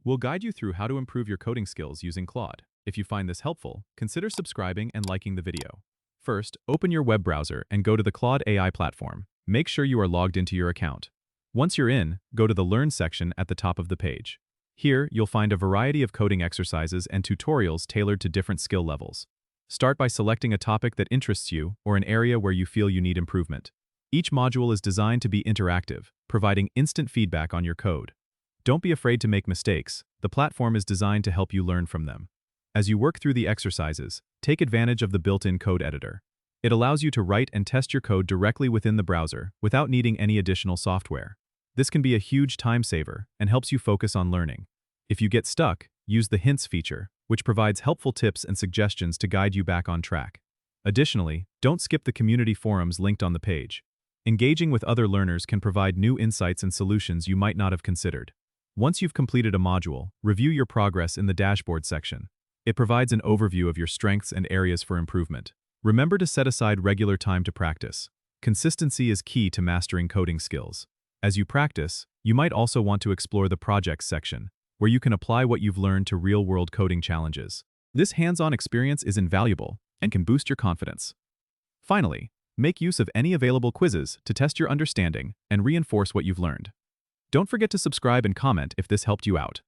We'll guide you through how to improve your coding skills using Claude. If you find this helpful, consider subscribing and liking the video. First, open your web browser and go to the Claude AI platform. Make sure you are logged into your account. Once you're in, go to the Learn section at the top of the page. Here, you'll find a variety of coding exercises and tutorials tailored to different skill levels. Start by selecting a topic that interests you or an area where you feel you need improvement. Each module is designed to be interactive, providing instant feedback on your code. Don't be afraid to make mistakes. The platform is designed to help you learn from them. As you work through the exercises, take advantage of the built-in code editor. It allows you to write and test your code directly within the browser without needing any additional software. This can be a huge time saver and helps you focus on learning. If you get stuck, use the Hints feature, which provides helpful tips and suggestions to guide you back on track. Additionally, don't skip the community forums linked on the page. Engaging with other learners can provide new insights and solutions you might not have considered. Once you've completed a module, review your progress in the dashboard section. It provides an overview of your strengths and areas for improvement. Remember to set aside regular time to practice. Consistency is key to mastering coding skills. As you practice, you might also want to explore the Projects section, where you can apply what you've learned to real-world coding challenges. This hands-on experience is invaluable and can boost your confidence. Finally, make use of any available quizzes to test your understanding and reinforce what you've learned. Don't forget to subscribe and comment if this helped you out.